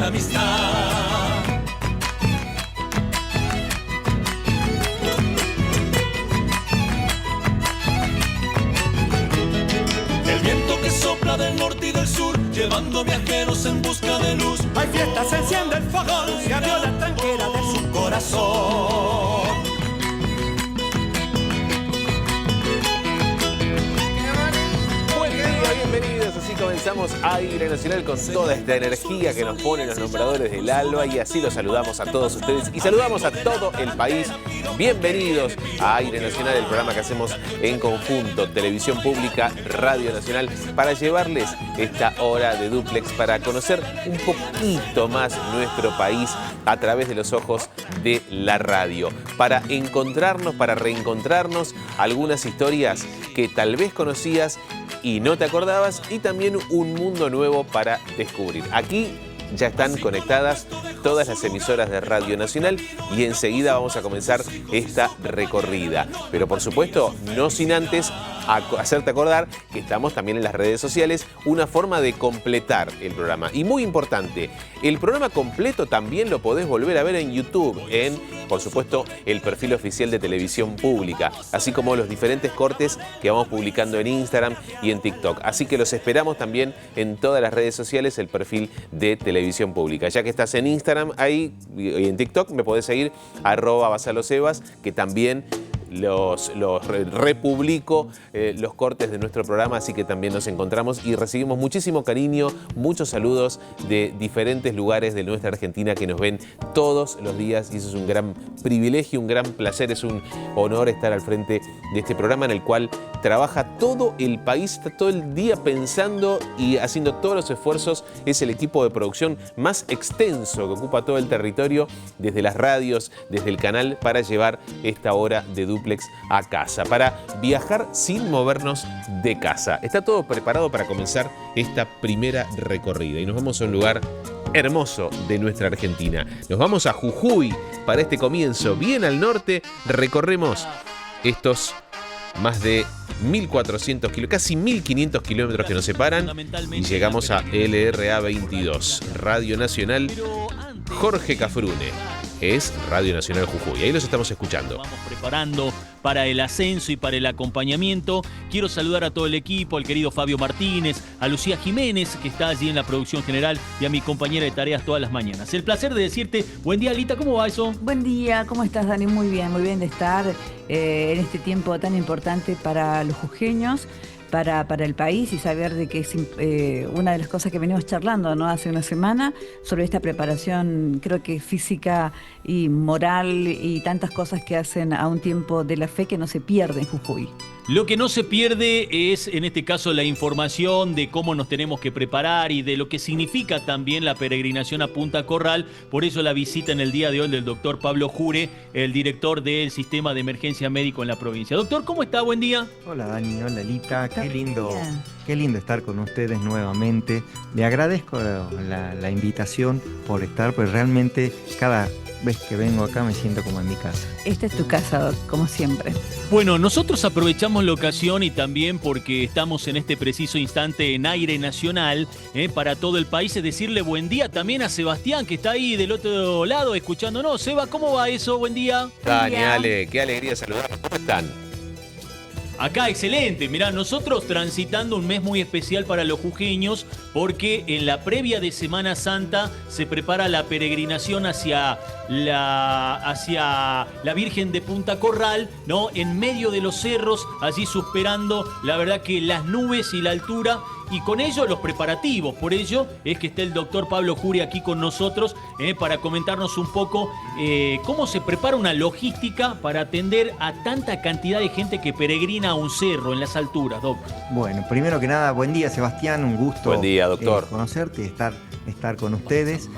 la amistad. El viento que sopla del norte y del sur, llevando viajeros en busca de luz. Hay fiestas, se enciende el fogón, se abrió la tranquera de su corazón. Bienvenidos, así comenzamos Aire Nacional con toda esta energía que nos ponen los nombradores del ALBA y así los saludamos a todos ustedes y saludamos a todo el país. Bienvenidos a Aire Nacional, el programa que hacemos en conjunto, Televisión Pública, Radio Nacional, para llevarles esta hora de dúplex, para conocer un poquito más nuestro país a través de los ojos de la radio, para encontrarnos, para reencontrarnos algunas historias que tal vez conocías y no te acordabas, y también un mundo nuevo para descubrir. Aquí ya están conectadas todas las emisoras de Radio Nacional y enseguida vamos a comenzar esta recorrida. Pero por supuesto, no sin antes hacerte acordar que estamos también en las redes sociales, una forma de completar el programa. Y muy importante, el programa completo también lo podés volver a ver en YouTube, en, por supuesto, el perfil oficial de Televisión Pública, así como los diferentes cortes que vamos publicando en Instagram y en TikTok. Así que los esperamos también en todas las redes sociales, el perfil de Televisión Pública. Ya que estás en Instagram ahí y en TikTok, me podés seguir @basalosebas, que también los republico, los cortes de nuestro programa, así que también nos encontramos y recibimos muchísimo cariño, muchos saludos de diferentes lugares de nuestra Argentina que nos ven todos los días y eso es un gran privilegio, un gran placer, es un honor estar al frente de este programa en el cual trabaja todo el país, está todo el día pensando y haciendo todos los esfuerzos. Es el equipo de producción más extenso que ocupa todo el territorio, desde las radios, desde el canal, para llevar esta hora de dúplex a casa, para viajar sin movernos de casa. Está todo preparado para comenzar esta primera recorrida y nos vamos a un lugar hermoso de nuestra Argentina. Nos vamos a Jujuy para este comienzo. Bien al norte, recorremos estos más de 1.400 kilómetros, casi 1.500 kilómetros que nos separan y llegamos a LRA 22, Radio Nacional Jorge Cafrune. Es Radio Nacional Jujuy. Ahí los estamos escuchando. Vamos preparando para el ascenso y para el acompañamiento. Quiero saludar a todo el equipo, al querido Fabio Martínez, a Lucía Jiménez, que está allí en la producción general, y a mi compañera de tareas todas las mañanas. El placer de decirte, buen día, Alita, ¿cómo va eso? Buen día, ¿cómo estás, Dani? Muy bien de estar en este tiempo tan importante para los jujeños, para el país, y saber de que es una de las cosas que venimos charlando, ¿no? Hace una semana, sobre esta preparación, creo que física y moral y tantas cosas que hacen a un tiempo de la fe que no se pierde en Jujuy. Lo que no se pierde es, en este caso, la información de cómo nos tenemos que preparar y de lo que significa también la peregrinación a Punta Corral. Por eso la visita en el día de hoy del doctor Pablo Jure, el director del Sistema de Emergencia Médico en la provincia. Doctor, ¿cómo está? Buen día. Hola, Dani. Hola, Lita. Qué lindo estar con ustedes nuevamente. Le agradezco la invitación por estar, pues realmente cada vez que vengo acá me siento como en mi casa. Esta es tu casa, Doc, como siempre. Bueno, nosotros aprovechamos la ocasión y también porque estamos en este preciso instante en Aire Nacional para todo el país, es decirle buen día también a Sebastián, que está ahí del otro lado escuchándonos. Seba, ¿cómo va eso? Buen día. Dani, Ale, qué alegría saludarlos. ¿Cómo están? Acá, excelente. Mirá, nosotros transitando un mes muy especial para los jujeños porque en la previa de Semana Santa se prepara la peregrinación hacia la Virgen de Punta Corral, ¿no? En medio de los cerros, allí superando, la verdad que las nubes y la altura, y con ello los preparativos. Por ello es que está el doctor Pablo Jure aquí con nosotros para comentarnos un poco cómo se prepara una logística para atender a tanta cantidad de gente que peregrina a un cerro en las alturas, Doc. Bueno, primero que nada, buen día, Sebastián, un gusto. Buen día, doctor. Conocerte y estar con ustedes.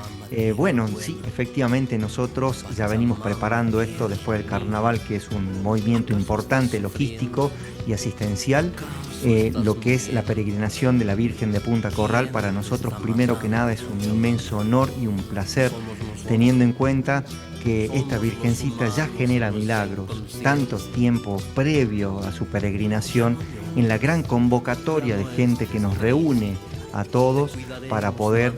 Bueno, sí, efectivamente nosotros ya venimos preparando esto después del carnaval, que es un movimiento importante, logístico y asistencial. Lo que es la peregrinación de la Virgen de Punta Corral, para nosotros primero que nada es un inmenso honor y un placer, teniendo en cuenta que esta Virgencita ya genera milagros, tanto tiempo previo a su peregrinación, en la gran convocatoria de gente que nos reúne a todos para poder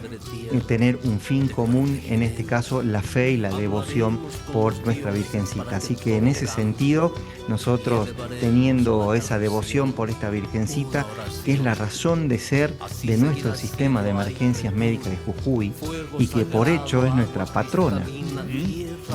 tener un fin común, en este caso la fe y la devoción por nuestra Virgencita. Así que en ese sentido, nosotros teniendo esa devoción por esta Virgencita, que es la razón de ser de nuestro sistema de emergencias médicas de Jujuy y que por hecho es nuestra patrona.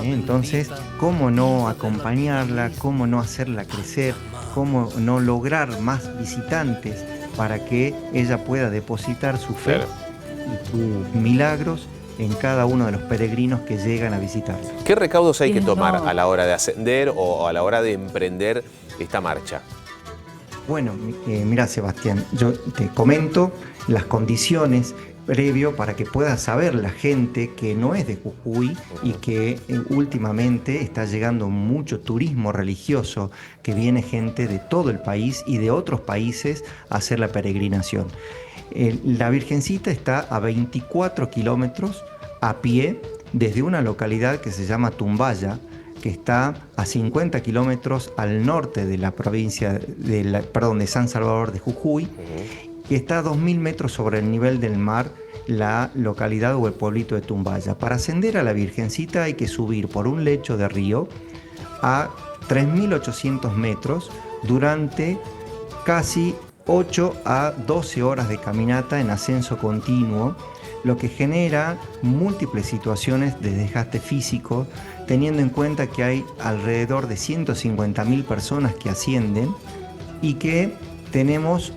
Entonces, ¿cómo no acompañarla? ¿Cómo no hacerla crecer? ¿Cómo no lograr más visitantes para que ella pueda depositar su fe y sus milagros en cada uno de los peregrinos que llegan a visitarla? ¿Qué recaudos hay que tomar a la hora de ascender o a la hora de emprender esta marcha? Bueno, mira, Sebastián, yo te comento las condiciones previo para que pueda saber la gente que no es de Jujuy y que últimamente está llegando mucho turismo religioso, que viene gente de todo el país y de otros países a hacer la peregrinación. La Virgencita está a 24 kilómetros a pie desde una localidad que se llama Tumbaya, que está a 50 kilómetros al norte de la provincia de San Salvador de Jujuy, que está a 2.000 metros sobre el nivel del mar, la localidad o el pueblito de Tumbaya. Para ascender a la Virgencita hay que subir por un lecho de río a 3.800 metros durante casi 8 a 12 horas de caminata en ascenso continuo, lo que genera múltiples situaciones de desgaste físico, teniendo en cuenta que hay alrededor de 150.000 personas que ascienden y que tenemos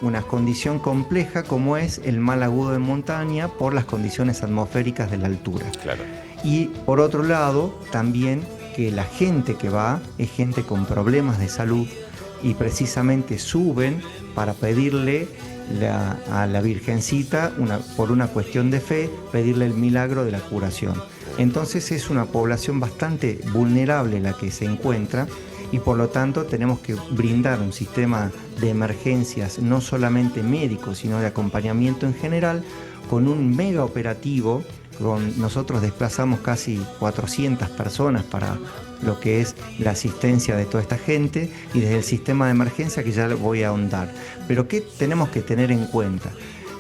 una condición compleja como es el mal agudo de montaña por las condiciones atmosféricas de la altura. Claro. Y por otro lado, también que la gente que va es gente con problemas de salud y precisamente suben para pedirle a la Virgencita, por una cuestión de fe, pedirle el milagro de la curación. Entonces es una población bastante vulnerable la que se encuentra, y por lo tanto tenemos que brindar un sistema de emergencias no solamente médico, sino de acompañamiento en general, con un mega operativo. Nosotros desplazamos casi 400 personas para lo que es la asistencia de toda esta gente, y desde el sistema de emergencia, que ya voy a ahondar. Pero ¿qué tenemos que tener en cuenta?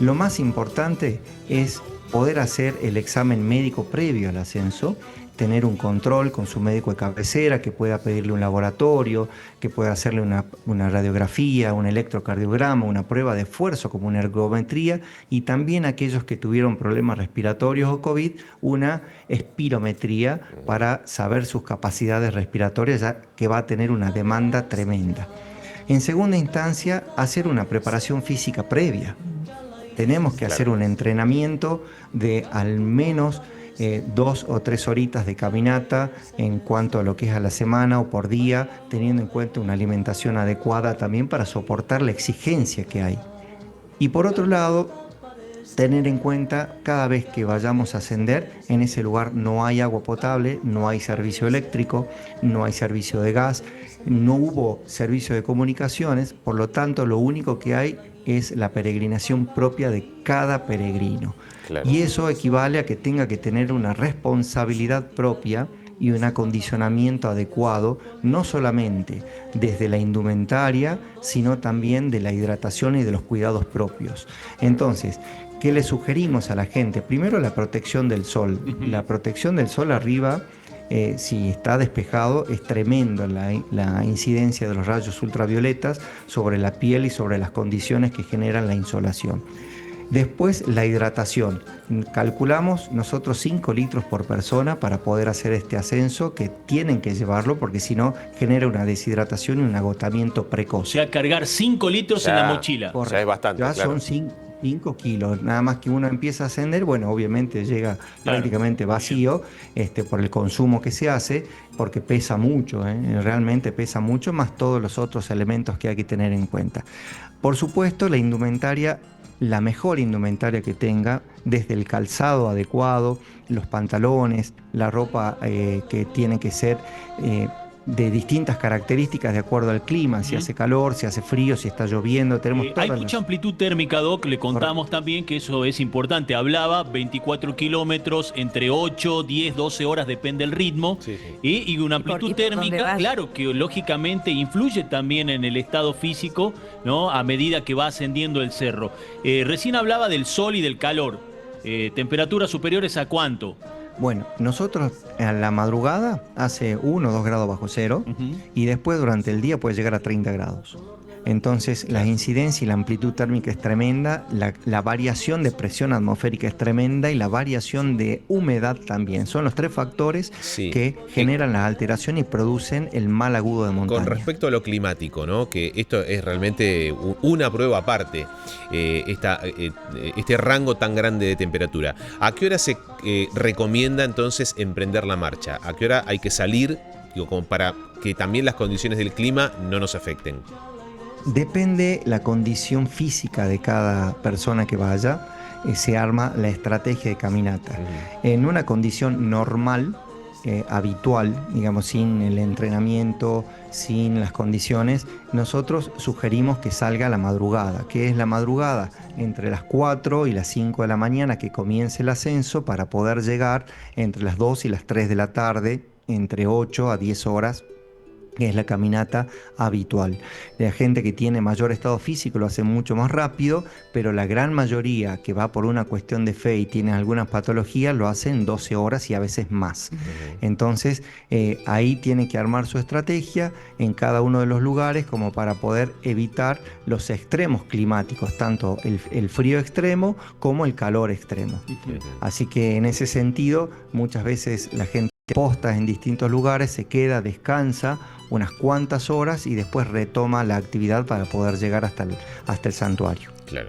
Lo más importante es poder hacer el examen médico previo al ascenso, tener un control con su médico de cabecera, que pueda pedirle un laboratorio, que pueda hacerle una radiografía, un electrocardiograma, una prueba de esfuerzo como una ergometría, y también aquellos que tuvieron problemas respiratorios o COVID, una espirometría para saber sus capacidades respiratorias, ya que va a tener una demanda tremenda. En segunda instancia, hacer una preparación física previa. Tenemos que hacer un entrenamiento de al menos 2 o 3 horitas de caminata en cuanto a lo que es a la semana o por día, teniendo en cuenta una alimentación adecuada también para soportar la exigencia que hay. Y por otro lado, tener en cuenta cada vez que vayamos a ascender, en ese lugar no hay agua potable, no hay servicio eléctrico, no hay servicio de gas, no hubo servicio de comunicaciones, por lo tanto lo único que hay es la peregrinación propia de cada peregrino. Claro. Y eso equivale a que tenga que tener una responsabilidad propia y un acondicionamiento adecuado, no solamente desde la indumentaria, sino también de la hidratación y de los cuidados propios. Entonces, ¿qué le sugerimos a la gente? Primero, la protección del sol. La protección del sol arriba, si está despejado, es tremendo la incidencia de los rayos ultravioletas sobre la piel y sobre las condiciones que generan la insolación. Después, la hidratación. Calculamos nosotros 5 litros por persona para poder hacer este ascenso, que tienen que llevarlo porque si no genera una deshidratación y un agotamiento precoz. O sea, cargar 5 litros en la mochila. Correcto. Ya es bastante, ya claro. Son 5 kilos. Nada más que uno empieza a ascender, bueno, obviamente llega prácticamente vacío por el consumo que se hace, porque pesa mucho, realmente pesa mucho, más todos los otros elementos que hay que tener en cuenta. Por supuesto, la indumentaria, la mejor indumentaria que tenga, desde el calzado adecuado, los pantalones, la ropa que tiene que ser de distintas características de acuerdo al clima, si hace calor, si hace frío, si está lloviendo, tenemos Hay todas mucha las... amplitud térmica, Doc, le contamos también que eso es importante. Hablaba 24 kilómetros, entre 8, 10, 12 horas, depende del ritmo. Sí, sí. Y una Y por amplitud donde térmica, vas. claro, que lógicamente influye también en el estado físico, ¿no? A medida que va ascendiendo el cerro. Recién hablaba del sol y del calor. ¿Temperaturas superiores a cuánto? Bueno, nosotros a la madrugada hace 1 o 2 grados bajo cero y después durante el día puede llegar a 30 grados. Entonces la incidencia y la amplitud térmica es tremenda, la variación de presión atmosférica es tremenda y la variación de humedad también. Son los 3 factores Sí. que generan la alteración y producen el mal agudo de montaña. Con respecto a lo climático, ¿no? Que esto es realmente una prueba aparte, este rango tan grande de temperatura. ¿A qué hora se recomienda entonces emprender la marcha? ¿A qué hora hay que salir, digo, como para que también las condiciones del clima no nos afecten? Depende la condición física de cada persona que vaya, se arma la estrategia de caminata. En una condición normal, habitual, digamos, sin el entrenamiento, sin las condiciones, nosotros sugerimos que salga a la madrugada. ¿Qué es la madrugada? Entre las 4 y las 5 de la mañana que comience el ascenso para poder llegar entre las 2 y las 3 de la tarde, entre 8 a 10 horas, que es la caminata habitual. La gente que tiene mayor estado físico lo hace mucho más rápido, pero la gran mayoría que va por una cuestión de fe y tiene algunas patologías lo hace en 12 horas y a veces más. Entonces ahí tiene que armar su estrategia en cada uno de los lugares como para poder evitar los extremos climáticos, tanto el frío extremo como el calor extremo. Así que en ese sentido muchas veces la gente posta en distintos lugares, se queda, descansa unas cuantas horas y después retoma la actividad para poder llegar hasta el santuario. Claro.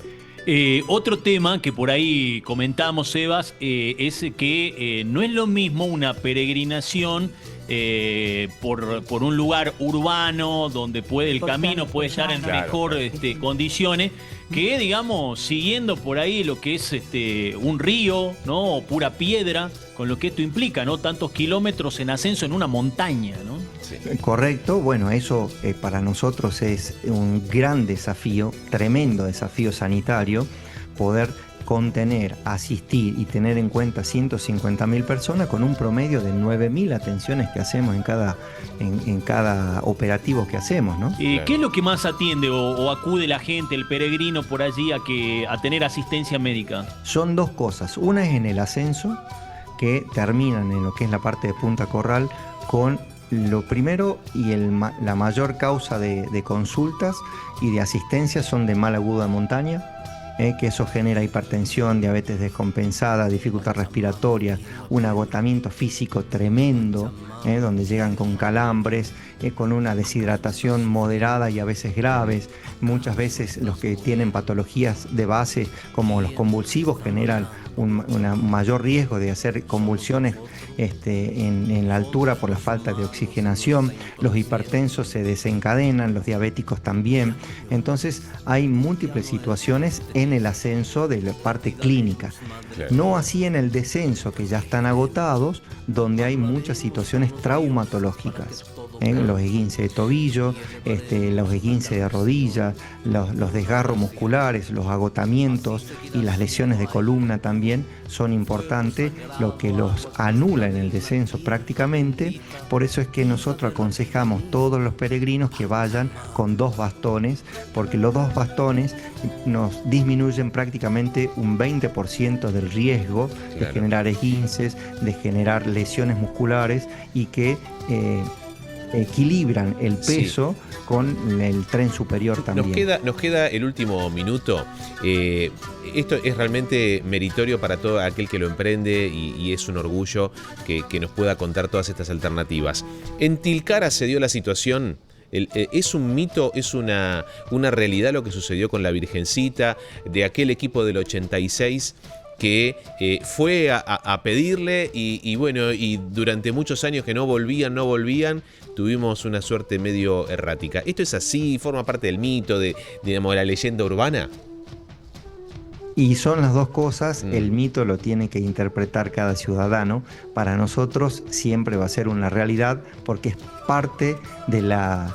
Otro tema que por ahí comentamos, Sebas, es que no es lo mismo una peregrinación por un lugar urbano donde el camino puede estar en mejor condiciones, que digamos siguiendo por ahí lo que es un río, ¿no? O pura piedra, con lo que esto implica, ¿no? Tantos kilómetros en ascenso en una montaña, ¿no? Sí. Correcto, bueno, eso para nosotros es un gran desafío, tremendo desafío sanitario, poder contener, asistir y tener en cuenta 150.000 personas con un promedio de 9.000 atenciones que hacemos en cada operativo que hacemos, ¿no? ¿Qué es lo que más atiende o acude la gente, el peregrino por allí a tener asistencia médica? Son 2 cosas, una es en el ascenso, que terminan en lo que es la parte de Punta Corral con lo primero y la mayor causa de consultas y de asistencia son de mal agudo de montaña, que eso genera hipertensión, diabetes descompensada, dificultad respiratoria, un agotamiento físico tremendo, donde llegan con calambres, con una deshidratación moderada y a veces graves. Muchas veces los que tienen patologías de base como los convulsivos generan un mayor riesgo de hacer convulsiones en la altura por la falta de oxigenación. Los hipertensos se desencadenan, los diabéticos también. Entonces hay múltiples situaciones en el ascenso de la parte clínica. Claro. No así en el descenso, que ya están agotados, donde hay muchas situaciones traumatológicas. Los esguinces de tobillo, los esguinces de rodilla, los desgarros musculares, los agotamientos y las lesiones de columna también son importantes, lo que los anula en el descenso prácticamente. Por eso es que nosotros aconsejamos a todos los peregrinos que vayan con 2 bastones, porque los 2 bastones nos disminuyen prácticamente un 20% del riesgo de generar esguinces, de generar lesiones musculares y que equilibran el peso con el tren superior también. Nos queda el último minuto. Esto es realmente meritorio para todo aquel que lo emprende y es un orgullo que nos pueda contar todas estas alternativas. En Tilcara se dio la situación. ¿Es un mito, es una realidad lo que sucedió con la Virgencita de aquel equipo del 86 que fue a pedirle y bueno, y durante muchos años que no volvían, tuvimos una suerte medio errática? ¿Esto es así? ¿Forma parte del mito, de la leyenda urbana? Y son las dos cosas, el mito lo tiene que interpretar cada ciudadano. Para nosotros siempre va a ser una realidad porque es parte de la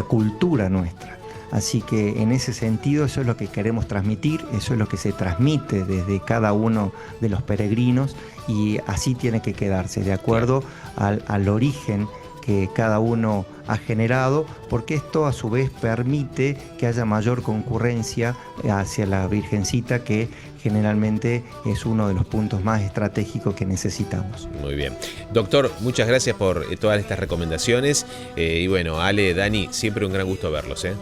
cultura nuestra. Así que en ese sentido eso es lo que queremos transmitir, eso es lo que se transmite desde cada uno de los peregrinos y así tiene que quedarse, de acuerdo al origen que cada uno ha generado, porque esto a su vez permite que haya mayor concurrencia hacia la Virgencita, que generalmente es uno de los puntos más estratégicos que necesitamos. Muy bien. Doctor, muchas gracias por todas estas recomendaciones. Y bueno, Ale, Dani, siempre un gran gusto verlos, ¿eh?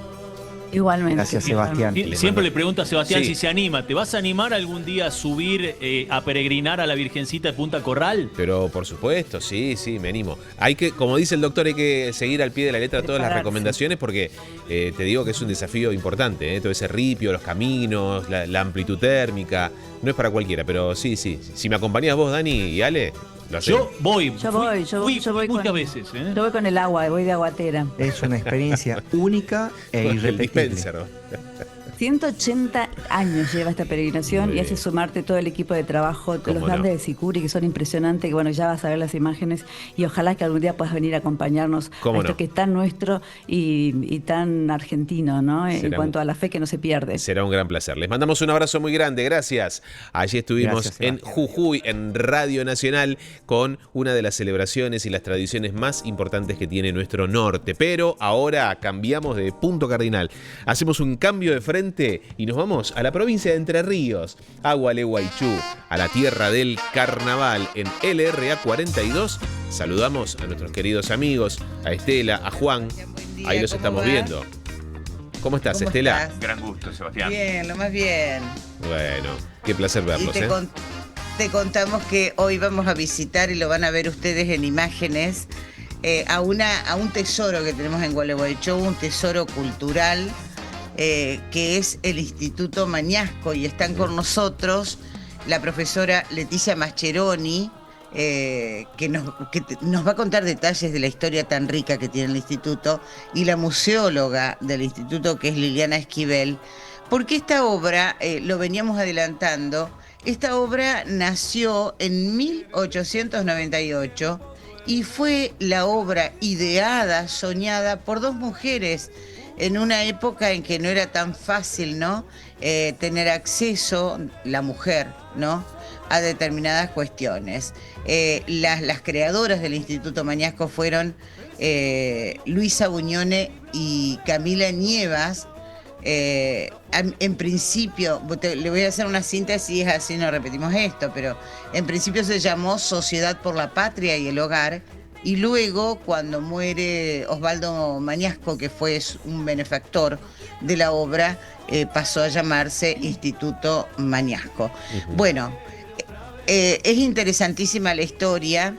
Igualmente. Gracias, Sebastián. Siempre le pregunto a Sebastián Sí. si se anima. ¿Te vas a animar algún día a subir, a peregrinar a la Virgencita de Punta Corral? Pero por supuesto, sí, me animo. Hay que, como dice el doctor, hay que seguir al pie de la letra todas las Prepararse. recomendaciones porque te digo que es un desafío importante, ¿eh? Todo ese ripio, los caminos, la amplitud térmica, no es para cualquiera, pero sí. Si me acompañás vos, Dani y Ale, lo hacemos. Yo voy. Yo voy muchas con, veces. ¿eh? Yo voy con el agua, voy de aguatera. Es una experiencia única e El irrepetible. dispenser, ¿no? 180 años lleva esta peregrinación Muy y hace bien. sumarte todo el equipo de trabajo, ¿Cómo los no? grandes de Sicuri, que son impresionantes, que bueno, ya vas a ver las imágenes y ojalá que algún día puedas venir a acompañarnos ¿Cómo a esto no? que es tan nuestro y tan argentino, ¿no? En Será cuanto a la fe que no se pierde. Será un gran placer. Les mandamos un abrazo muy grande, gracias. Allí estuvimos Gracias, en Sebastián. Jujuy, en Radio Nacional, con una de las celebraciones y las tradiciones más importantes que tiene nuestro norte. Pero ahora cambiamos de punto cardinal. Hacemos un cambio de frente y nos vamos a la provincia de Entre Ríos, a Gualeguaychú, a la tierra del carnaval en LRA 42. Saludamos a nuestros queridos amigos, a Estela, a Juan. Buen día, Ahí los ¿cómo estamos va? viendo. ¿Cómo estás, ¿Cómo Estela? estás? Gran gusto, Sebastián. Bien, lo más bien. Bueno, qué placer Y verlos, ¿eh? te contamos que hoy vamos a visitar, y lo van a ver ustedes en imágenes, a un tesoro que tenemos en Gualeguaychú, un tesoro cultural, que es el Instituto Mañasco, y están con nosotros la profesora Leticia Mascheroni, que nos va a contar detalles de la historia tan rica que tiene el instituto, y la museóloga del instituto, que es Liliana Esquivel, porque esta obra, lo veníamos adelantando, esta obra nació en 1898 y fue la obra ideada, soñada por dos mujeres en una época en que no era tan fácil, ¿no? Tener acceso, la mujer, ¿no?, a determinadas cuestiones. Las creadoras del Instituto Mañasco fueron Luisa Buñone y Camila Nievas. En principio, le voy a hacer una síntesis, así no repetimos esto, pero en principio se llamó Sociedad por la Patria y el Hogar, y luego, cuando muere Osvaldo Mañasco, que fue un benefactor de la obra, pasó a llamarse Instituto Mañasco. Bueno, es interesantísima la historia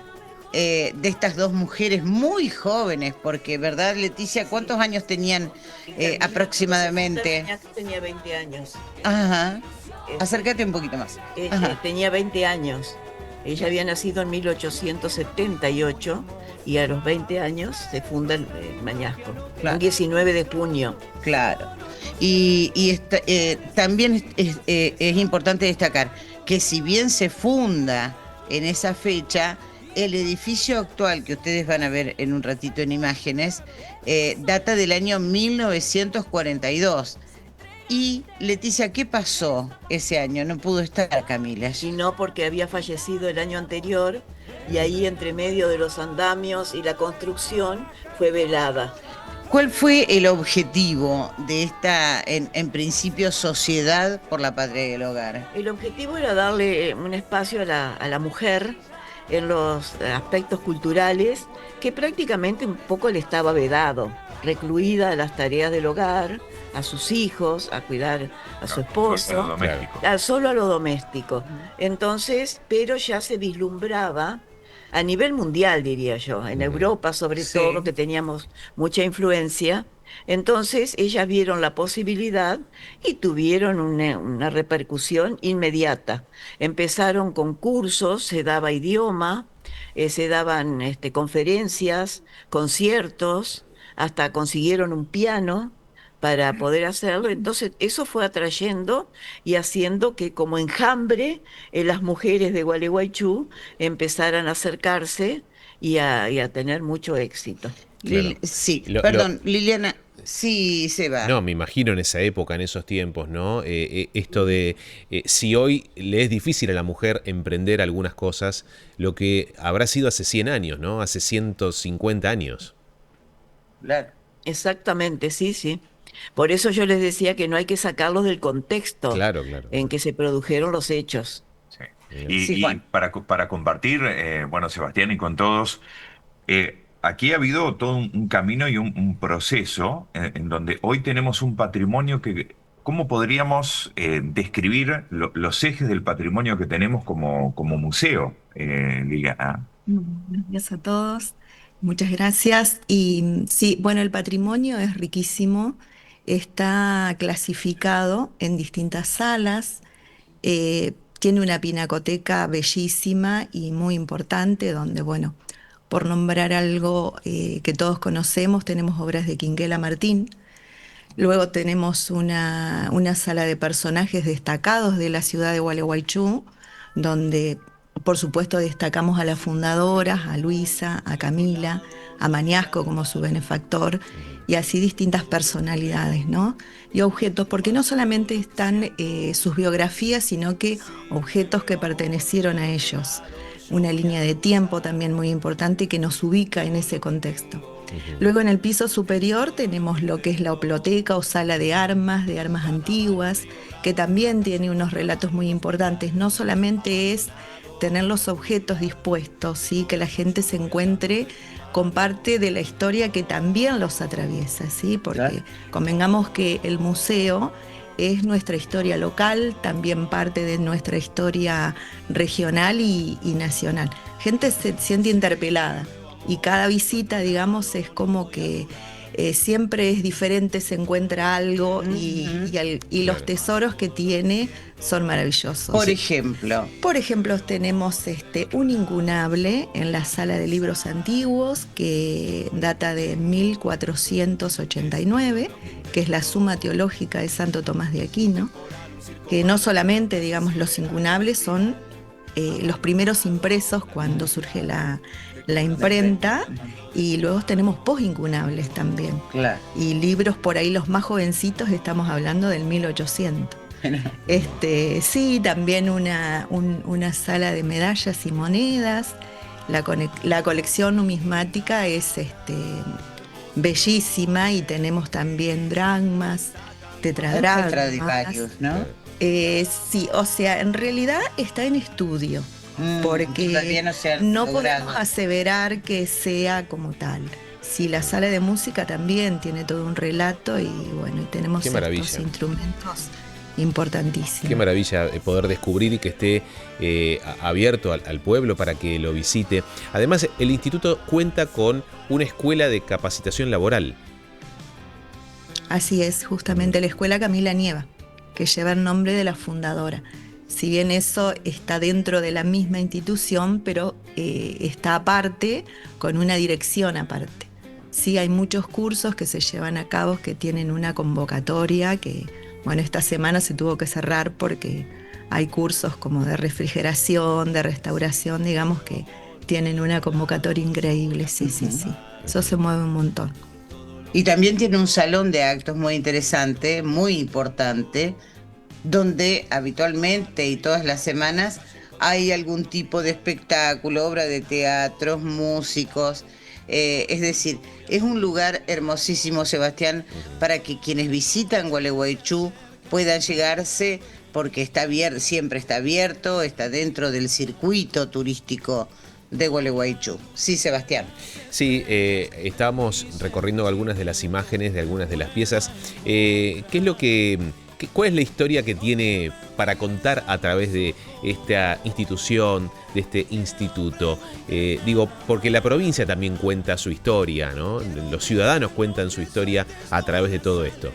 de estas dos mujeres muy jóvenes, porque, ¿verdad, Leticia? ¿Cuántos años tenían aproximadamente? Tenía 20 años. Ajá. Acércate un poquito más. Ajá. Tenía 20 años. Ella había nacido en 1878 y a los 20 años se funda el Mañasco. Claro. Un 19 de junio. Claro. Y también es importante destacar que si bien se funda en esa fecha, el edificio actual que ustedes van a ver en un ratito en imágenes data del año 1942. Y Leticia, ¿qué pasó ese año? No pudo estar Camila. Sino porque había fallecido el año anterior y ahí entre medio de los andamios y la construcción fue velada. ¿Cuál fue el objetivo de esta, en principio, Sociedad por la Patria y el Hogar? El objetivo era darle un espacio a la mujer en los aspectos culturales que prácticamente un poco le estaba vedado, recluida a las tareas del hogar, a sus hijos, a cuidar a su esposo, Lo doméstico. solo a lo doméstico. Entonces, pero ya se vislumbraba a nivel mundial, diría yo, en Europa sobre Sí. todo, que teníamos mucha influencia. Entonces ellas vieron la posibilidad y tuvieron una repercusión inmediata. Empezaron con cursos, se daba idioma, se daban conferencias, conciertos, hasta consiguieron un piano para poder hacerlo. Entonces eso fue atrayendo y haciendo que como enjambre las mujeres de Gualeguaychú empezaran a acercarse y a tener mucho éxito. Claro. Sí, Lo- perdón, Liliana, sí, se va. No, me imagino en esa época, en esos tiempos, ¿no? Esto de si hoy le es difícil a la mujer emprender algunas cosas, lo que habrá sido hace 100 años, ¿no? Hace 150 años. Claro. Exactamente, sí, sí. Por eso yo les decía que no hay que sacarlos del contexto Claro, claro. en que se produjeron los hechos. Sí. Bien. Y, Sí, y Juan. para compartir, bueno, Sebastián y con todos, aquí ha habido todo un camino y un proceso en donde hoy tenemos un patrimonio que, ¿cómo podríamos describir los ejes del patrimonio que tenemos como museo, Liliana? Buenos días a todos, muchas gracias. Y sí, bueno, el patrimonio es riquísimo, está clasificado en distintas salas, tiene una pinacoteca bellísima y muy importante, donde, bueno, por nombrar algo que todos conocemos, tenemos obras de Quinquela Martín. Luego tenemos una sala de personajes destacados de la ciudad de Gualeguaychú, donde por supuesto destacamos a las fundadoras, a Luisa, a Camila, a Mañasco como su benefactor, y así distintas personalidades, ¿no? Y objetos, porque no solamente están sus biografías, sino que objetos que pertenecieron a ellos. Una línea de tiempo también muy importante que nos ubica en ese contexto. Luego en el piso superior tenemos lo que es la oploteca o sala de armas antiguas, que también tiene unos relatos muy importantes. No solamente es tener los objetos dispuestos, ¿sí? Que la gente se encuentre con parte de la historia que también los atraviesa, ¿sí? Porque Claro. convengamos que el museo es nuestra historia local, también parte de nuestra historia regional y nacional. Gente se siente interpelada. Y cada visita, digamos, es como que siempre es diferente, se encuentra algo y los tesoros que tiene son maravillosos. Por ejemplo, Por ejemplo, tenemos un incunable en la sala de libros antiguos que data de 1489, que es la Suma Teológica de Santo Tomás de Aquino, que no solamente, digamos, los incunables son los primeros impresos cuando surge la imprenta, y luego tenemos postincunables también. claro. Y libros por ahí, los más jovencitos, estamos hablando del 1800. Sí, también una sala de medallas y monedas. La colección numismática es bellísima, y tenemos también dracmas, tetradracmas. Tetradracarios, ¿no? Sí, o sea, en realidad está en estudio, porque todavía no se ha no logrado. podemos aseverar que sea como tal. Sí, la sala de música también tiene todo un relato, y bueno, y tenemos Qué maravilla. estos instrumentos importantísimos. Qué maravilla poder descubrir y que esté abierto al pueblo para que lo visite. Además, el instituto cuenta con una escuela de capacitación laboral. Así es, justamente la Escuela Camila Nieva, que lleva el nombre de la fundadora. Si bien eso está dentro de la misma institución, pero está aparte, con una dirección aparte. Sí, hay muchos cursos que se llevan a cabo que tienen una convocatoria que, bueno, esta semana se tuvo que cerrar porque hay cursos como de refrigeración, de restauración, digamos, que tienen una convocatoria increíble. Sí, sí, sí. Eso se mueve un montón. Y también tiene un salón de actos muy interesante, muy importante, donde habitualmente y todas las semanas hay algún tipo de espectáculo, obra de teatro, músicos. Es decir, es un lugar hermosísimo, Sebastián, para que quienes visitan Gualeguaychú puedan llegarse, porque está abierto, siempre está abierto, está dentro del circuito turístico de Gualeguaychú. Sí, Sebastián. Sí, estábamos recorriendo algunas de las imágenes de algunas de las piezas. ¿Cuál es la historia que tiene para contar a través de esta institución, de este instituto? Digo, porque la provincia también cuenta su historia, ¿no? Los ciudadanos cuentan su historia a través de todo esto.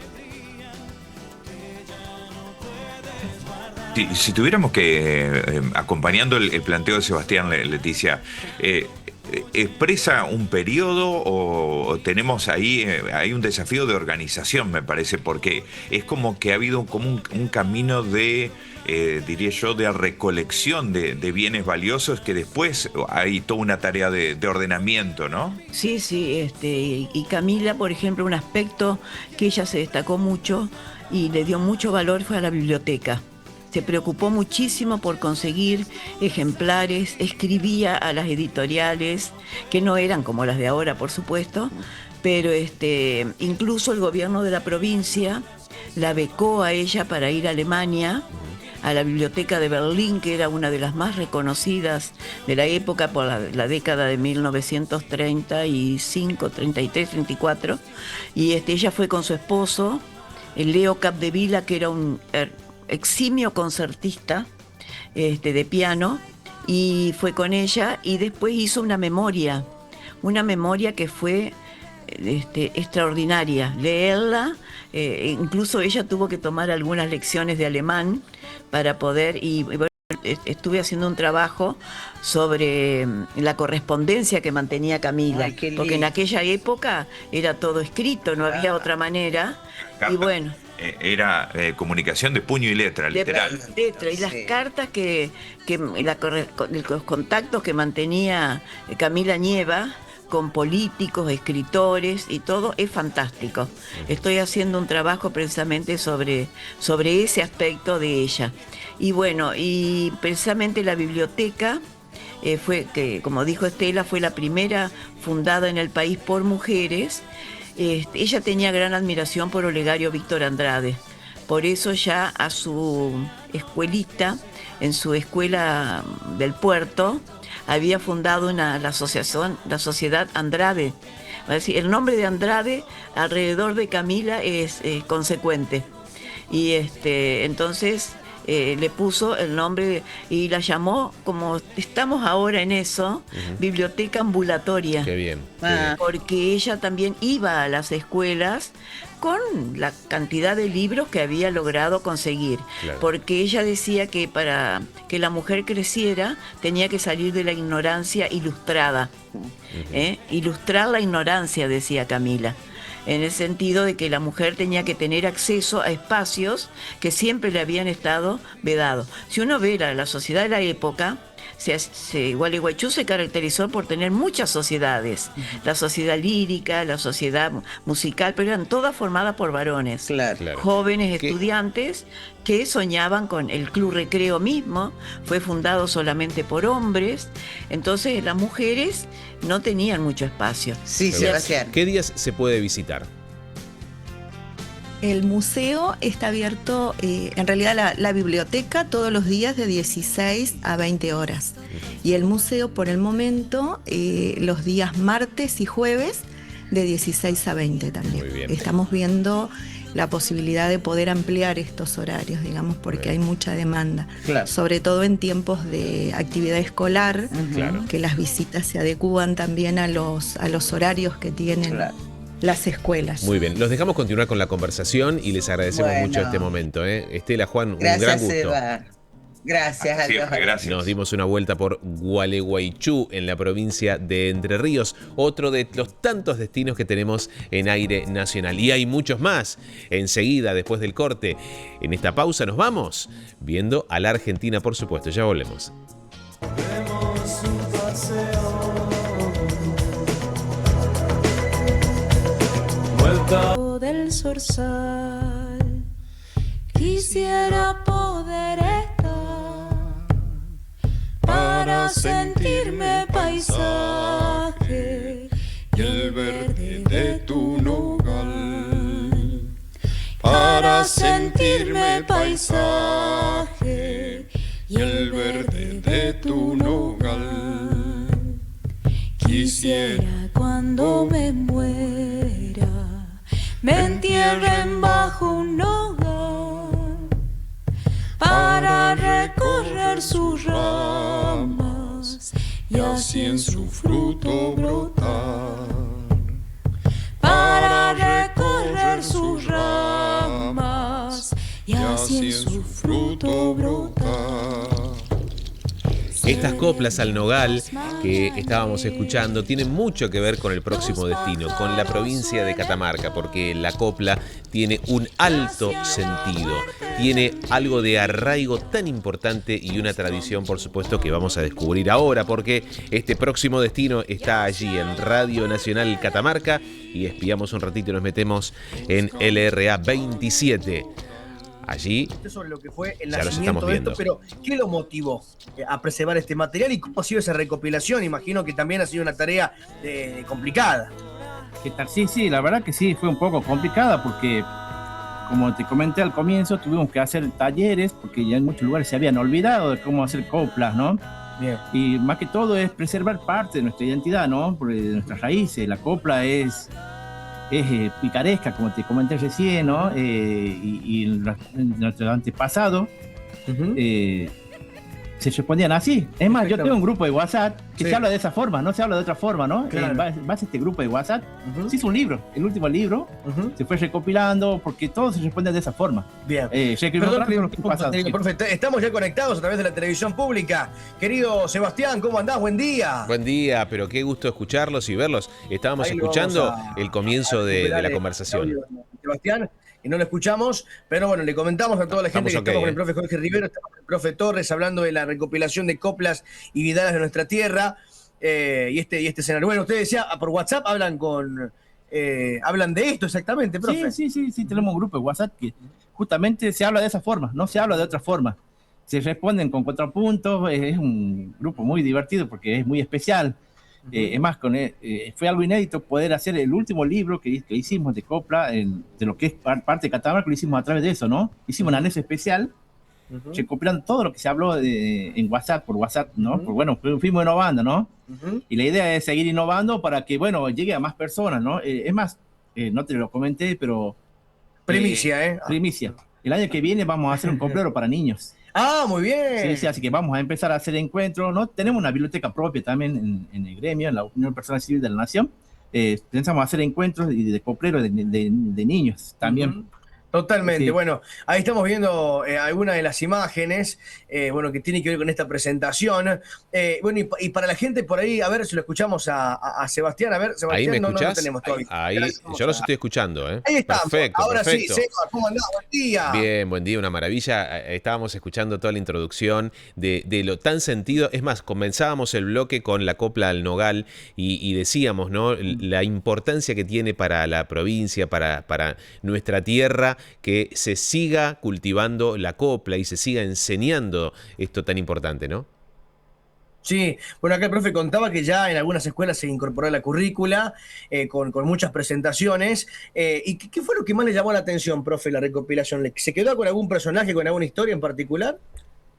Si tuviéramos que, acompañando el planteo de Sebastián, Leticia, ¿expresa un periodo o tenemos ahí hay un desafío de organización, me parece, porque es como que ha habido como un camino de, diría yo, de recolección de bienes valiosos que después hay toda una tarea de ordenamiento, ¿no? Sí, y Camila, por ejemplo, un aspecto que ella se destacó mucho y le dio mucho valor fue a la biblioteca. Se preocupó muchísimo por conseguir ejemplares, escribía a las editoriales, que no eran como las de ahora, por supuesto, pero incluso el gobierno de la provincia la becó a ella para ir a Alemania, a la biblioteca de Berlín, que era una de las más reconocidas de la época por la década de 1935, 33, 34, y ella fue con su esposo, el Leo Capdevila, que era un eximio concertista de piano, y fue con ella y después hizo una memoria que fue extraordinaria. Leerla, incluso ella tuvo que tomar algunas lecciones de alemán para poder, y bueno, estuve haciendo un trabajo sobre la correspondencia que mantenía Camila. Ay, qué porque en lindo. aquella época era todo escrito, no había otra manera. Y bueno, Era comunicación de puño y letra, literal. letra, y las Sí. cartas los contactos que mantenía Camila Nieva con políticos, escritores y todo, es fantástico. Estoy haciendo un trabajo precisamente sobre ese aspecto de ella. Y bueno, y precisamente la biblioteca fue, que como dijo Estela, fue la primera fundada en el país por mujeres. Ella tenía gran admiración por Olegario Víctor Andrade. Por eso ya a su escuelita, en su escuela del puerto, había fundado la Sociedad Andrade. Es decir, el nombre de Andrade alrededor de Camila es consecuente. Y entonces le puso el nombre y la llamó, como estamos ahora en eso, biblioteca ambulatoria. Qué bien. Porque ella también iba a las escuelas con la cantidad de libros que había logrado conseguir. Claro. Porque ella decía que para que la mujer creciera tenía que salir de la ignorancia ilustrada. Ilustrar la ignorancia, decía Camila. En el sentido de que la mujer tenía que tener acceso a espacios que siempre le habían estado vedados. Si uno ve la sociedad de la época, Gualeguaychú se caracterizó por tener muchas sociedades. La sociedad lírica, la sociedad musical, pero eran todas formadas por varones. Claro. Jóvenes ¿Qué? estudiantes que soñaban con el Club Recreo mismo, fue fundado solamente por hombres, entonces las mujeres no tenían mucho espacio. Sí, Claro. Sebastián. ¿Qué días se puede visitar? El museo está abierto, en realidad la biblioteca todos los días de 16 a 20 horas. Y el museo por el momento los días martes y jueves de 16 a 20 también. Muy bien. Estamos viendo la posibilidad de poder ampliar estos horarios, digamos, porque hay mucha demanda. Claro. Sobre todo en tiempos de actividad escolar, Claro. que las visitas se adecúan también a los horarios que tienen Claro. las escuelas. Muy bien, los dejamos continuar con la conversación y les agradecemos Bueno. mucho este momento. Estela, Juan, un gran Gracias, gusto. Seba. Gracias, Siempre, adiós. gracias. Nos dimos una vuelta por Gualeguaychú, en la provincia de Entre Ríos, otro de los tantos destinos que tenemos en aire nacional. Y hay muchos más. Enseguida, después del corte, en esta pausa nos vamos viendo a la Argentina, por supuesto. Ya volvemos. Demos un paseo. Vuelta Del zorzal, quisiera poder estar para sentirme paisaje y el verde de tu nogal, para sentirme paisaje y el verde de tu nogal. Quisiera cuando me muera me entierren bajo un hogar para recorrer sus ramas y así en su fruto brotar. Para recorrer sus ramas y así en su fruto brotar. Estas coplas al nogal que estábamos escuchando tienen mucho que ver con el próximo destino, con la provincia de Catamarca, porque la copla tiene un alto sentido, tiene algo de arraigo tan importante y una tradición, por supuesto, que vamos a descubrir ahora, porque este próximo destino está allí en Radio Nacional Catamarca y espiamos un ratito y nos metemos en LRA 27. Allí sobre lo que fue el ya los nacimiento estamos de esto, viendo. pero ¿qué lo motivó a preservar este material y cómo ha sido esa recopilación? Imagino que también ha sido una tarea complicada. ¿Qué tal? Sí, la verdad que sí, fue un poco complicada porque, como te comenté al comienzo, tuvimos que hacer talleres porque ya en muchos lugares se habían olvidado de cómo hacer coplas, ¿no? Bien. Y más que todo es preservar parte de nuestra identidad, ¿no? Porque de nuestras raíces, la copla es picaresca, como te comenté recién, ¿no? Y en nuestro antepasado se respondían así. Es más, yo tengo un grupo de WhatsApp que se habla de esa forma, no se habla de otra forma, ¿no? Claro. En base a este grupo de WhatsApp se hizo un libro, el último libro, se fue recopilando porque todos se responden de esa forma. Bien. Perdón, profe, estamos ya conectados a través de la televisión pública. Querido Sebastián, ¿cómo andás? Buen día. Buen día, pero qué gusto escucharlos y verlos. Estábamos Ahí lo escuchando vamos a el comienzo de la conversación. Sebastián, y no lo escuchamos, pero bueno, le comentamos a toda la gente que estamos con el profe Jorge Rivero, estamos con el profe Torres hablando de la recopilación de coplas y vidalas de nuestra tierra, y este escenario. Bueno, usted decía, por WhatsApp hablan de esto exactamente, profe. Sí, tenemos un grupo de WhatsApp que justamente se habla de esa forma, no se habla de otra forma. Se responden con contrapuntos, es un grupo muy divertido porque es muy especial. Es más, fue algo inédito poder hacer el último libro que hicimos de copla, de lo que es parte de Catamarca, lo hicimos a través de eso, ¿no? Hicimos un anexo especial, recopilando todo lo que se habló en WhatsApp, por WhatsApp, ¿no? Porque, bueno, fuimos innovando, ¿no? Y la idea es seguir innovando para que, bueno, llegue a más personas, ¿no? Es más, no te lo comenté, pero... Primicia, Primicia. El año que viene vamos a hacer un coplero para niños. Ah, muy bien. Sí, así que vamos a empezar a hacer encuentros, ¿no? Tenemos una biblioteca propia también en el gremio, en la Unión Personal Civil de la Nación. Pensamos hacer encuentros de copleros de niños también. Totalmente. Sí. Bueno, ahí estamos viendo algunas de las imágenes, bueno, que tiene que ver con esta presentación. Bueno, y para la gente por ahí, a ver si lo escuchamos a Sebastián. A ver, Sebastián, ¿Ahí me escuchás? No lo tenemos todavía. Ahí, yo los estoy escuchando, ¿eh? Ahí estamos. Perfecto, Ahora perfecto. sí, Seba, ¿cómo andás? Buen día. Bien, buen día, una maravilla. Estábamos escuchando toda la introducción de lo tan sentido. Es más, comenzábamos el bloque con la copla al nogal y decíamos, ¿no? La importancia que tiene para la provincia, para nuestra tierra, que se siga cultivando la copla y se siga enseñando esto tan importante, ¿no? Sí, bueno, acá el profe contaba que ya en algunas escuelas se incorporó a la currícula con muchas presentaciones. ¿Y qué fue lo que más le llamó la atención, profe, la recopilación? ¿Se quedó con algún personaje, con alguna historia en particular?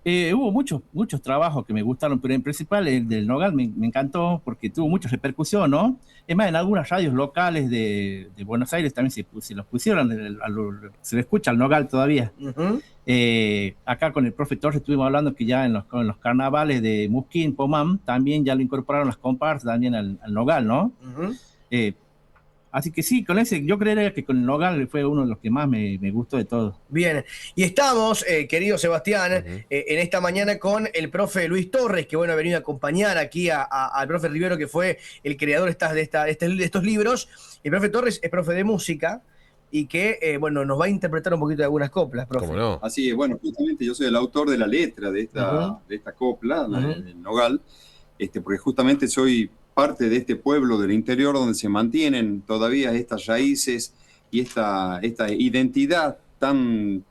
Hubo muchos trabajos que me gustaron, pero en principal el del nogal me encantó porque tuvo mucha repercusión, ¿no? Es más, en algunas radios locales de Buenos Aires también se los pusieron, se le escucha al nogal todavía. Acá con el profe Torres estuvimos hablando que ya en los carnavales de Musquín, Pomán, también ya lo incorporaron las comparsas también al nogal, ¿no? Así que sí, con ese, yo creería que con el nogal fue uno de los que más me gustó de todo. Bien, y estamos, querido Sebastián, en esta mañana con el profe Luis Torres, que bueno, ha venido a acompañar aquí al profe Rivero, que fue el creador de estos libros. El profe Torres es profe de música y que, bueno, nos va a interpretar un poquito de algunas coplas, profe. ¿Cómo no? Así es, bueno, justamente yo soy el autor de la letra de esta copla, el nogal, porque justamente soy parte de este pueblo del interior donde se mantienen todavía estas raíces y esta identidad tan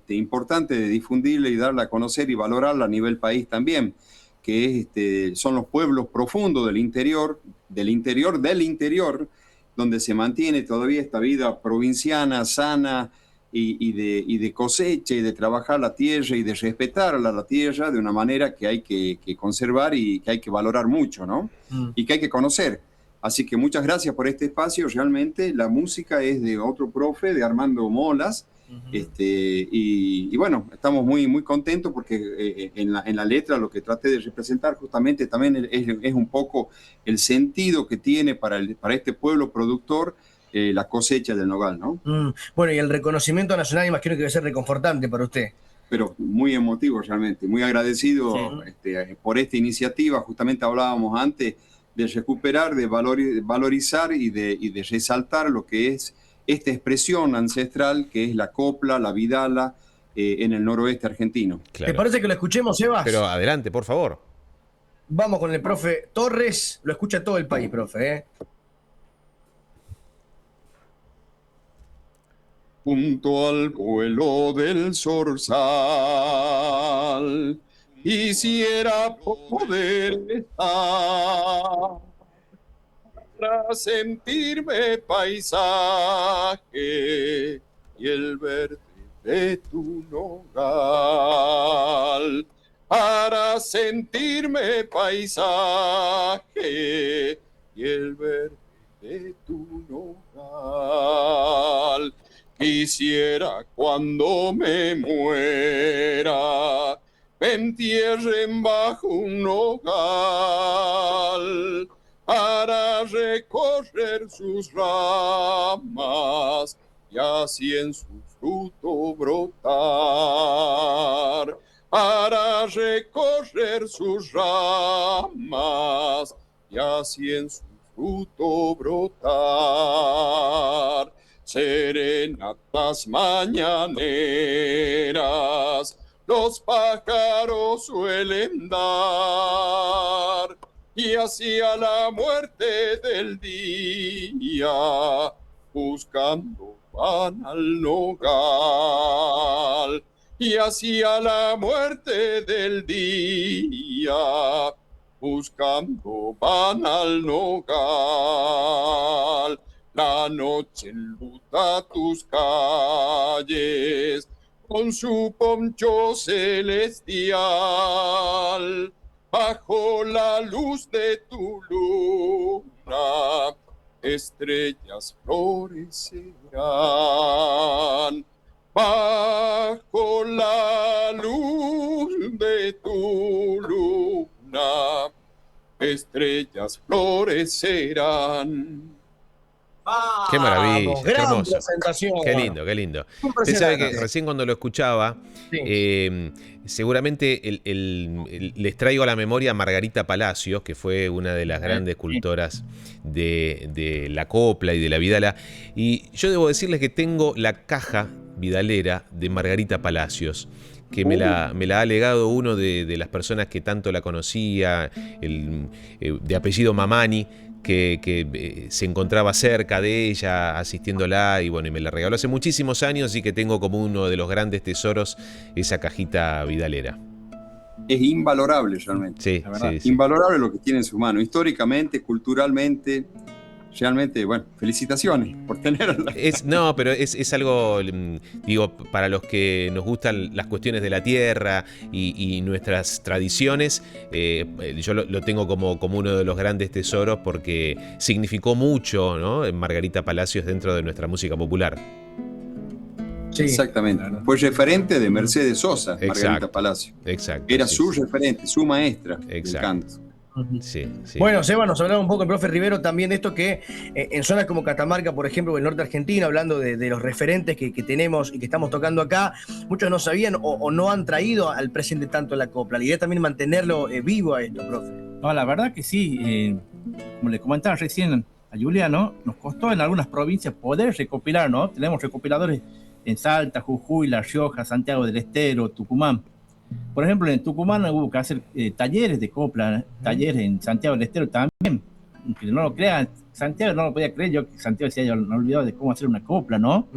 importante de difundirla y darla a conocer y valorarla a nivel país también, que son los pueblos profundos del interior, donde se mantiene todavía esta vida provinciana, sana, y de cosecha y de trabajar la tierra y de respetar la tierra de una manera que hay que conservar y que hay que valorar mucho, ¿no? Y que hay que conocer. Así que muchas gracias por este espacio. Realmente la música es de otro profe, de Armando Molas. Y bueno, estamos muy, muy contentos porque en la letra lo que traté de representar justamente también es un poco el sentido que tiene para este pueblo productor la cosecha del nogal, ¿no? Bueno, y el reconocimiento nacional imagino que debe ser reconfortante para usted. pero muy emotivo realmente, muy agradecido por esta iniciativa. Justamente hablábamos antes de recuperar, de valorizar y de resaltar lo que es esta expresión ancestral que es la copla, la vidala, en el noroeste argentino. ¿Te parece que lo escuchemos, Sebas? Pero adelante, por favor. Vamos con el profe Torres, lo escucha todo el país, profe. Junto al vuelo del zorzal, quisiera poder estar para sentirme paisaje y el verde de tu nogal, para sentirme paisaje y el verde de tu nogal. Quisiera cuando me muera me entierren bajo un nogal para recorrer sus ramas y así en su fruto brotar, para recorrer sus ramas y así en su fruto brotar. Serenatas mañaneras los pájaros suelen dar, y hacia la muerte del día buscando van al nogal, y hacia la muerte del día buscando van al nogal. La noche enluta tus calles con su poncho celestial, bajo la luz de tu luna, estrellas florecerán. Bajo la luz de tu luna, estrellas florecerán. Qué maravilla, qué gran hermoso. presentación. Qué lindo, qué lindo. Usted sabe que recién cuando lo escuchaba, seguramente les traigo a la memoria a Margarita Palacios, que fue una de las grandes cultoras de la copla y de la vidala. Y yo debo decirles que tengo la caja vidalera de Margarita Palacios, que me la ha legado uno de las personas que tanto la conocía, de apellido Mamani, que se encontraba cerca de ella, asistiéndola, y bueno, y me la regaló hace muchísimos años, y que tengo como uno de los grandes tesoros esa cajita vidalera. Es invalorable realmente. Sí, sí. Invalorable lo que tiene en su mano, históricamente, culturalmente. Realmente, bueno, felicitaciones por tenerla. No, pero es algo, digo, para los que nos gustan las cuestiones de la tierra y nuestras tradiciones, yo lo tengo como uno de los grandes tesoros, porque significó mucho, ¿no?, en Margarita Palacios dentro de nuestra música popular. Sí, exactamente. Fue referente de Mercedes Sosa, Margarita Palacios. Exacto. Era su referente, su maestra del canto. Sí. Bueno, Seba, nos hablaba un poco el profe Rivero también de esto, que en zonas como Catamarca, por ejemplo, o el norte argentino, hablando de los referentes que tenemos y que estamos tocando acá, muchos no sabían o no han traído al presente tanto la copla. La idea también mantenerlo vivo a esto, profe. No, la verdad que sí. Como le comentaba recién a Juliano, nos costó en algunas provincias poder recopilar, ¿no? Tenemos recopiladores en Salta, Jujuy, La Rioja, Santiago del Estero, Tucumán. Por ejemplo, en Tucumán hubo que hacer talleres de copla, talleres en Santiago del Estero también. Que no lo crean, Santiago no lo podía creer, yo que Santiago decía, yo no olvidaba de cómo hacer una copla, ¿no?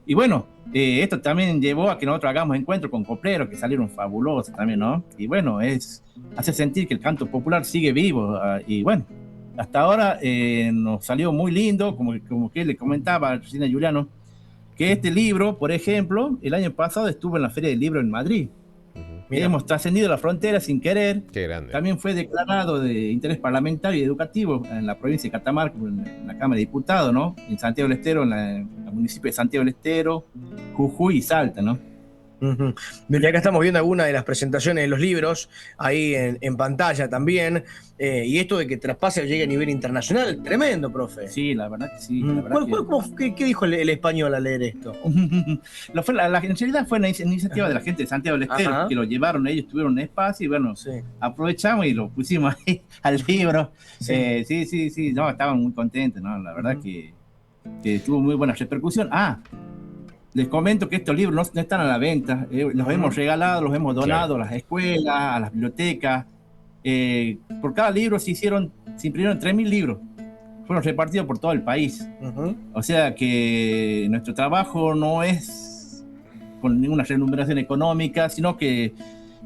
Y bueno, esto también llevó a que nosotros hagamos encuentros con copleros que salieron fabulosos también, ¿no? Y bueno, es hacer sentir que el canto popular sigue vivo. Y bueno, hasta ahora nos salió muy lindo, como que le comentaba recién a Juliano, que este libro, por ejemplo, el año pasado estuvo en la Feria del Libro en Madrid. Hemos trascendido la frontera sin querer. Qué grande. También fue declarado de interés parlamentario y educativo en la provincia de Catamarca, en la Cámara de Diputados, ¿no? En Santiago del Estero, en el municipio de Santiago del Estero, Jujuy y Salta, ¿no? Y acá estamos viendo algunas de las presentaciones de los libros, ahí en pantalla también, y esto de que traspase o llegue a nivel internacional, tremendo, profe. Sí, la verdad que sí. ¿Qué dijo el español al leer esto? En realidad fue una iniciativa de la gente de Santiago del Estero, que lo llevaron, ellos tuvieron un espacio y bueno, aprovechamos y lo pusimos ahí al libro. Sí, no, estaban muy contentos, ¿no? La verdad que tuvo muy buena repercusión. Les comento que estos libros no están a la venta, los hemos regalado, los hemos donado a las escuelas, a las bibliotecas. Por cada libro se imprimieron 3.000 libros, fueron repartidos por todo el país. O sea que nuestro trabajo no es con ninguna remuneración económica, sino que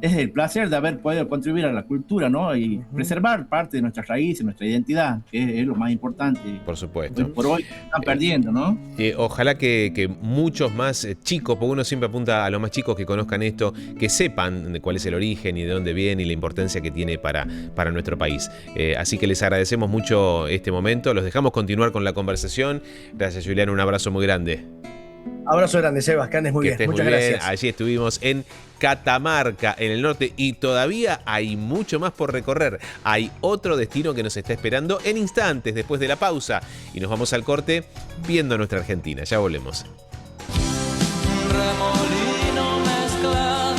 es el placer de haber podido contribuir a la cultura, ¿no? Y preservar parte de nuestras raíces, nuestra identidad, que es lo más importante. Por supuesto. Por hoy están perdiendo, ¿no? Ojalá que muchos más chicos, porque uno siempre apunta a los más chicos que conozcan esto, que sepan de cuál es el origen y de dónde viene y la importancia que tiene para nuestro país. Así que les agradecemos mucho este momento. Los dejamos continuar con la conversación. Gracias, Julián. Un abrazo muy grande. Abrazo grande, Sebas, que andes muy bien. Muchas gracias. Allí estuvimos en Catamarca, en el norte, y todavía hay mucho más por recorrer. Hay otro destino que nos está esperando en instantes después de la pausa. Y nos vamos al corte viendo nuestra Argentina. Ya volvemos. Remolino mezcla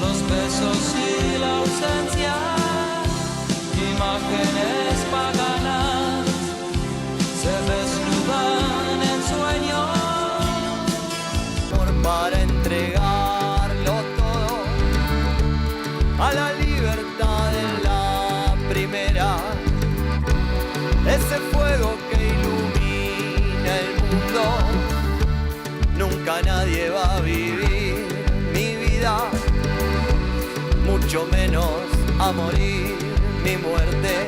los besos y la ausencia, imágenes paganas se desnudan en sueños. Para entregarlo todo a la libertad en la primera, ese fuego que ilumina el mundo. Nunca nadie va a vivir mi vida, mucho menos a morir mi muerte.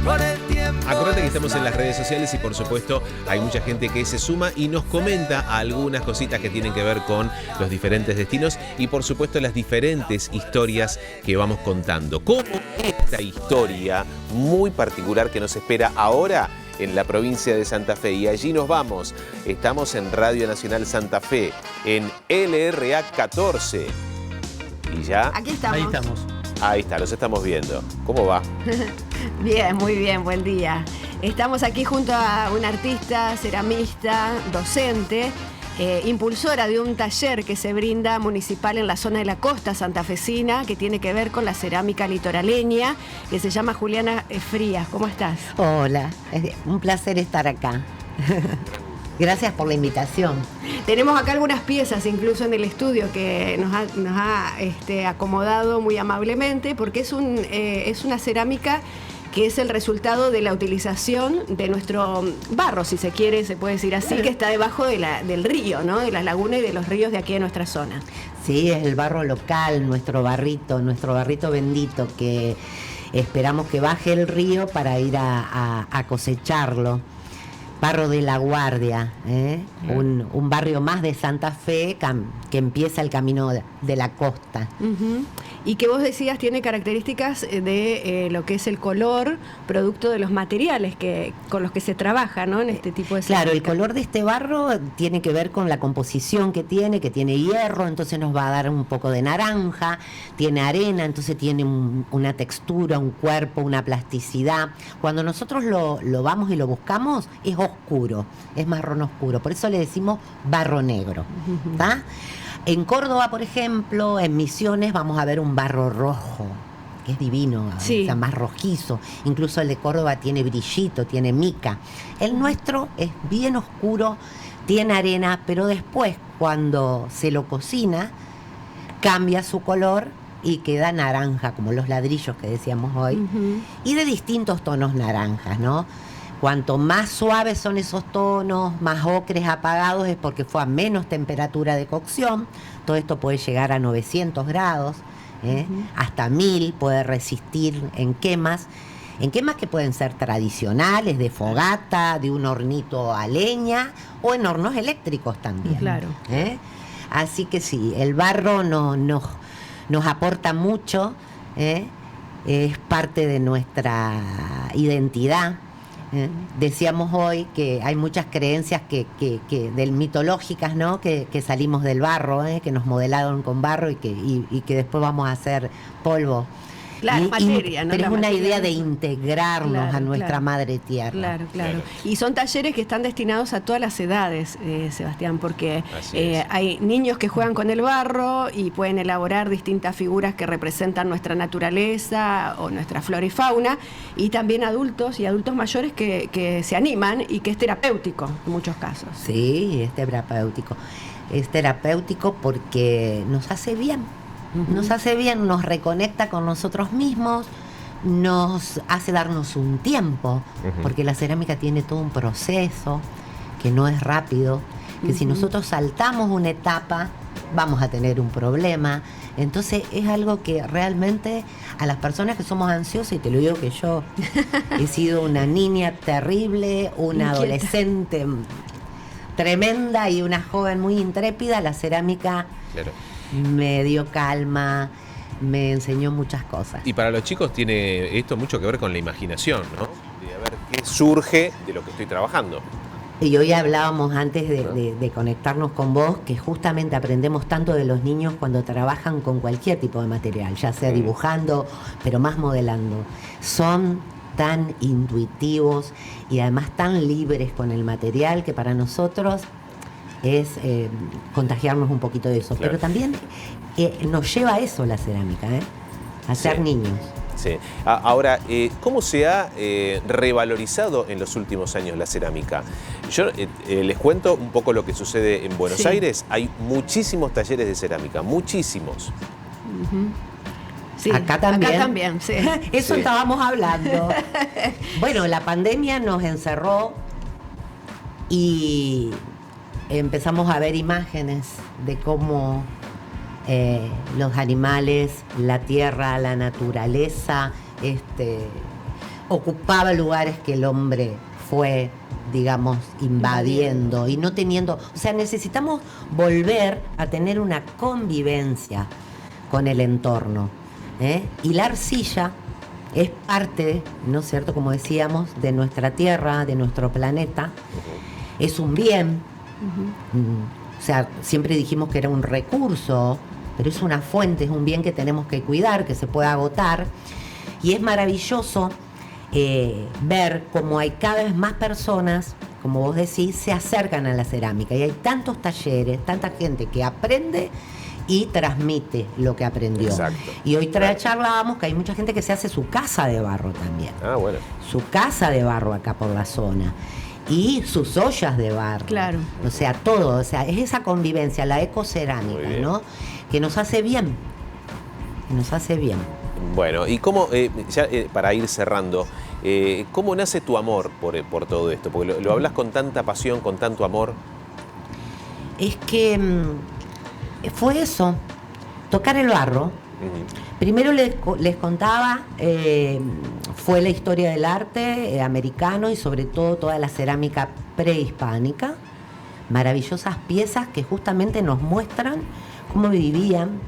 Con el tiempo. Acuérdate que estamos en las redes sociales y por supuesto hay mucha gente que se suma y nos comenta algunas cositas que tienen que ver con los diferentes destinos y por supuesto las diferentes historias que vamos contando. Como esta historia muy particular que nos espera ahora en la provincia de Santa Fe. Y allí nos vamos. Estamos en Radio Nacional Santa Fe, en LRA 14. Y ya... Aquí estamos. Ahí estamos. Ahí está, los estamos viendo. ¿Cómo va? Bien, muy bien, buen día. Estamos aquí junto a una artista, ceramista, docente, impulsora de un taller que se brinda municipal en la zona de la costa santafesina, que tiene que ver con la cerámica litoraleña, que se llama Juliana Frías. ¿Cómo estás? Hola, es un placer estar acá. Gracias por la invitación. Tenemos acá algunas piezas, incluso en el estudio, que nos ha acomodado muy amablemente, porque es una cerámica que es el resultado de la utilización de nuestro barro, si se quiere, se puede decir así, que está debajo del río, ¿no? De las lagunas y de los ríos de aquí de nuestra zona. Sí, es el barro local, nuestro barrito bendito, que esperamos que baje el río para ir a cosecharlo. Barro de La Guardia, un barrio más de Santa Fe que empieza el camino de la costa. Y que vos decías tiene características de lo que es el color, producto de los materiales con los que se trabaja, ¿no? En este tipo de cerámica. Claro, el color de este barro tiene que ver con la composición que tiene hierro, entonces nos va a dar un poco de naranja, tiene arena, entonces tiene una textura, un cuerpo, una plasticidad. Cuando nosotros lo vamos y lo buscamos, es oscuro, es marrón oscuro, por eso le decimos barro negro, ¿tá? En Córdoba, por ejemplo, en Misiones vamos a ver un barro rojo, que es divino, sí. O sea, más rojizo. Incluso el de Córdoba tiene brillito, tiene mica. El nuestro es bien oscuro, tiene arena, pero después, cuando se lo cocina, cambia su color y queda naranja, como los ladrillos que decíamos hoy, y de distintos tonos naranjas, ¿no? Cuanto más suaves son esos tonos, más ocres apagados, es porque fue a menos temperatura de cocción. Todo esto puede llegar a 900 grados, hasta 1000 puede resistir en quemas que pueden ser tradicionales, de fogata, de un hornito a leña o en hornos eléctricos también. Claro. Así que sí, el barro nos aporta mucho, es parte de nuestra identidad. Decíamos hoy que hay muchas creencias que del mitológicas, ¿no? Que salimos del barro, que nos modelaron con barro y que después vamos a hacer polvo. Claro, materia, ¿no? Pero La es una materia. idea de integrarnos Claro, a nuestra claro. madre tierra. Claro. Y son talleres que están destinados a todas las edades, Sebastián, porque hay niños que juegan con el barro y pueden elaborar distintas figuras que representan nuestra naturaleza o nuestra flora y fauna, y también adultos y adultos mayores que se animan y que es terapéutico en muchos casos. Sí, es terapéutico. Es terapéutico porque nos hace bien. Nos hace bien, nos reconecta con nosotros mismos, nos hace darnos un tiempo, porque la cerámica tiene todo un proceso que no es rápido, que si nosotros saltamos una etapa vamos a tener un problema. Entonces es algo que realmente a las personas que somos ansiosas, y te lo digo que yo he sido una niña terrible, una Inquieta. adolescente tremenda y una joven muy intrépida, la cerámica me dio calma, me enseñó muchas cosas. Y para los chicos tiene esto mucho que ver con la imaginación, ¿no? De ver qué surge de lo que estoy trabajando. Y hoy hablábamos antes de conectarnos con vos, que justamente aprendemos tanto de los niños cuando trabajan con cualquier tipo de material, ya sea dibujando, pero más modelando. Son tan intuitivos y además tan libres con el material que para nosotros es contagiarnos un poquito de eso. Pero también nos lleva a eso la cerámica, a ser niños. Sí. Ahora, ¿cómo se ha revalorizado en los últimos años la cerámica? Yo les cuento un poco lo que sucede en Buenos Aires. Hay muchísimos talleres de cerámica, muchísimos. Sí, acá también, sí. Eso estábamos hablando. Bueno, la pandemia nos encerró y empezamos a ver imágenes de cómo los animales, la tierra, la naturaleza, ocupaba lugares que el hombre fue, digamos, invadiendo y no teniendo... O sea, necesitamos volver a tener una convivencia con el entorno. Y la arcilla es parte, ¿no es cierto?, como decíamos, de nuestra tierra, de nuestro planeta. Es un bien. O sea, siempre dijimos que era un recurso, pero es una fuente, es un bien que tenemos que cuidar, que se puede agotar. Y es maravilloso ver cómo hay cada vez más personas, como vos decís, se acercan a la cerámica. Y hay tantos talleres, tanta gente que aprende y transmite lo que aprendió. Exacto. Y hoy charlábamos que hay mucha gente que se hace su casa de barro también. Ah, bueno. Su casa de barro acá por la zona. Y sus ollas de barro. Claro. O sea, todo. O sea, es esa convivencia, la ecocerámica, ¿no? Que nos hace bien. Nos hace bien. Bueno, y cómo, para ir cerrando, ¿cómo nace tu amor por todo esto? Porque lo hablas con tanta pasión, con tanto amor. Es que fue eso, tocar el barro. Primero les contaba, fue la historia del arte americano y sobre todo toda la cerámica prehispánica. Maravillosas piezas que justamente nos muestran cómo vivían,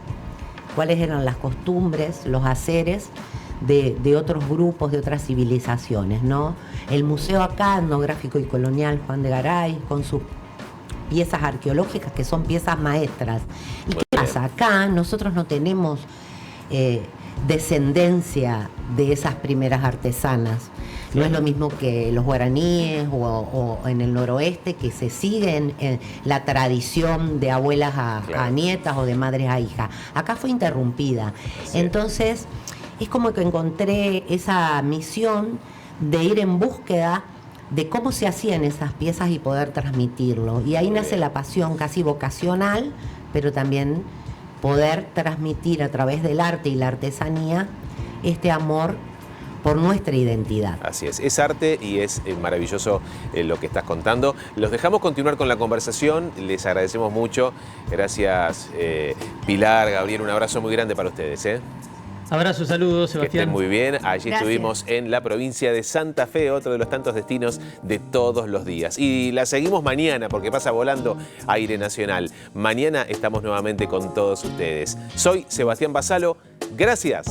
cuáles eran las costumbres, los haceres de otros grupos, de otras civilizaciones, ¿no? El Museo acá, Etnográfico y Colonial Juan de Garay, con sus piezas arqueológicas que son piezas maestras. ¿Y qué pasa? Acá nosotros no tenemos descendencia de esas primeras artesanas. No es lo mismo que los guaraníes o en el noroeste, que se siguen la tradición de abuelas a nietas o de madres a hijas. Acá fue interrumpida. Entonces, es como que encontré esa misión de ir en búsqueda de cómo se hacían esas piezas y poder transmitirlo. Y ahí nace la pasión casi vocacional, pero también poder transmitir a través del arte y la artesanía este amor por nuestra identidad. Así es arte y es maravilloso lo que estás contando. Los dejamos continuar con la conversación, les agradecemos mucho. Gracias Pilar, Gabriel, un abrazo muy grande para ustedes. Abrazo, saludos, Sebastián. Que estén muy bien. Allí Gracias. estuvimos en la provincia de Santa Fe, otro de los tantos destinos de todos los días. Y la seguimos mañana porque pasa volando Aire Nacional. Mañana estamos nuevamente con todos ustedes. Soy Sebastián Basalo. Gracias.